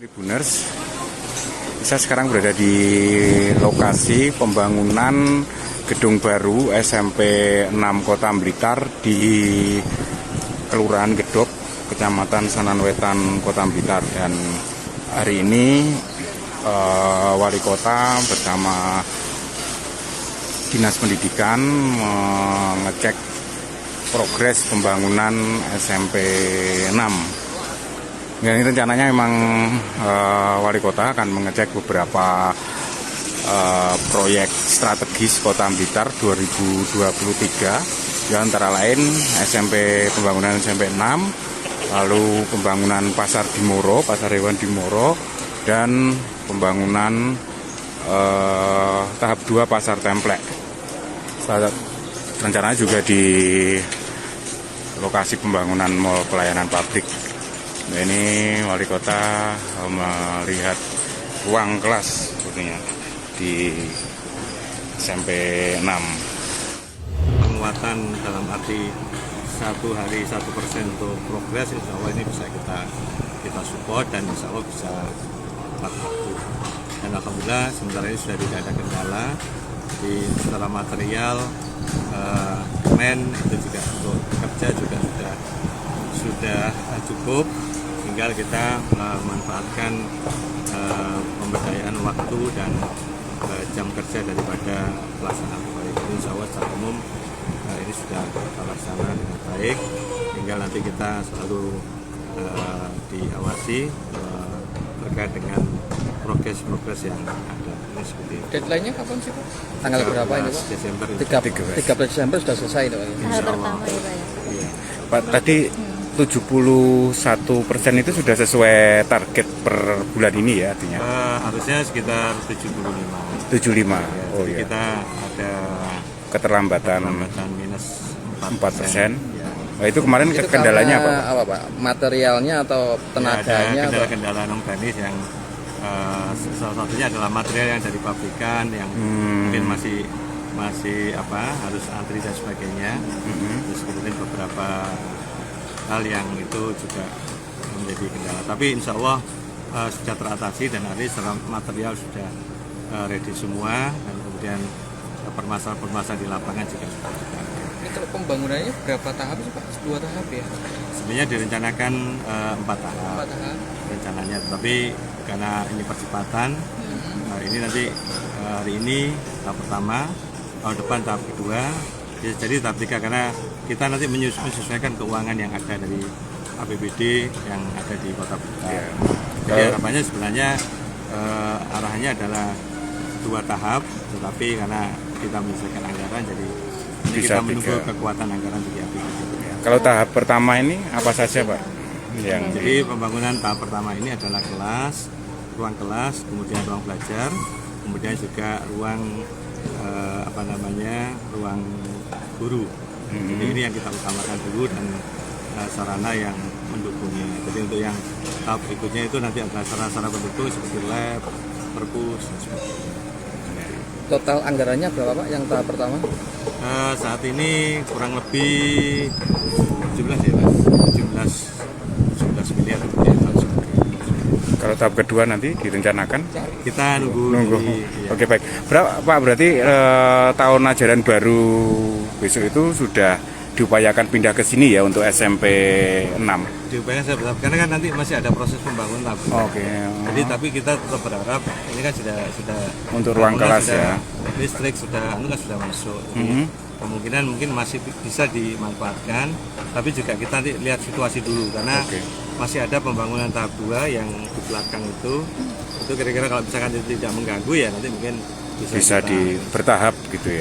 Tribuners, saya sekarang berada di lokasi pembangunan gedung baru SMP 6 Kota Blitar di Kelurahan Gedok, Kecamatan Sananwetan, Kota Blitar. Dan hari ini Wali Kota bersama Dinas Pendidikan mengecek progres pembangunan SMP 6. Ya, ini rencananya memang Wali Kota akan mengecek beberapa proyek strategis Kota Blitar 2023, ya, antara lain pembangunan SMP 6, lalu pembangunan Pasar Dimoro, Pasar Hewan Dimoro, dan pembangunan tahap 2 Pasar Templek. Rencananya juga di lokasi pembangunan Mall Pelayanan Publik. Nah, ini Wali Kota melihat ruang kelas sepertinya di SMP 6. Penguatan dalam arti 1 hari 1% untuk progres, insya Allah ini bisa kita support dan insya Allah bisa tepat waktu. Dan alhamdulillah sementara ini sudah tidak ada kendala di secara material, itu juga untuk kerja juga sudah cukup. Tinggal kita memanfaatkan pemberdayaan waktu dan jam kerja daripada pelaksanaan proyek. Insya Allah secara umum ini sudah terlaksana dengan baik. Tinggal nanti kita selalu diawasi terkait dengan progres yang ada. Ini seperti itu. Deadline-nya kapan sih, Pak? Tanggal berapa ini, Pak? Desember. 13 Desember sudah selesai itu, Pak. Tahap pertama ya, Pak. Iya. Pak, tadi 71% itu sudah sesuai target per bulan ini ya, artinya? Harusnya sekitar 75. 75. Ya, Oh jadi ya. kita ada keterlambatan minus 4%. Ya. Nah, itu kemarin Itu kendalanya karena apa, Pak? Pak? Materialnya atau tenaganya? Ya, ada kendala non teknis yang salah satunya adalah material yang dari pabrikan yang mungkin masih harus antri dan sebagainya. Terus kemudian beberapa hal yang itu juga menjadi kendala. Tapi insya Allah sudah teratasi dan hari secara material sudah ready semua, dan kemudian permasalahan di lapangan juga sudah. Ini kalau pembangunannya berapa tahap sih, Pak? 2 tahap ya? Sebenarnya direncanakan 4 tahap 4 tahap. rencananya, tapi karena ini percepatan, ini nanti hari ini tahap pertama, tahun depan tahap kedua, jadi tahap 3 karena kita nanti menyesuaikan keuangan yang ada dari APBD yang ada di Kota Blitar. Ya. Jadi harapannya sebenarnya arahnya adalah 2 tahap, tetapi karena kita menyesuaikan anggaran, jadi ini Bisa kita menunggu 3. kekuatan anggaran dari APBD. Kalau tahap pertama ini apa saja, Pak? Jadi pembangunan tahap pertama ini adalah ruang kelas, kemudian ruang belajar, kemudian juga ruang ruang guru. Jadi ini yang kita utamakan dulu, dan sarana yang mendukungnya. Jadi untuk yang tahap berikutnya itu nanti adalah sarana-sarana pendukung seperti lab, perpus, dan sebagainya. Total anggarannya berapa, Pak, yang tahap pertama? Saat ini kurang lebih 17 ya, Mas. 17 miliar rupiah. Kalau tahap kedua nanti direncanakan? Kita nunggu. Iya. Oke, baik. Pak, berarti tahun ajaran baru besok itu sudah diupayakan pindah ke sini ya untuk SMP 6? Diupayakan saya berharap, karena kan nanti masih ada proses pembangunan tahap. Oke. Jadi tapi kita tetap berharap ini kan sudah Untuk ruang kelas ya. Listrik sudah masuk. Jadi kemungkinan mungkin masih bisa dimanfaatkan, tapi juga kita nanti lihat situasi dulu, karena masih ada pembangunan tahap 2 yang di belakang itu kira-kira kalau misalkan tidak mengganggu ya nanti mungkin bisa Bertahap gitu ya.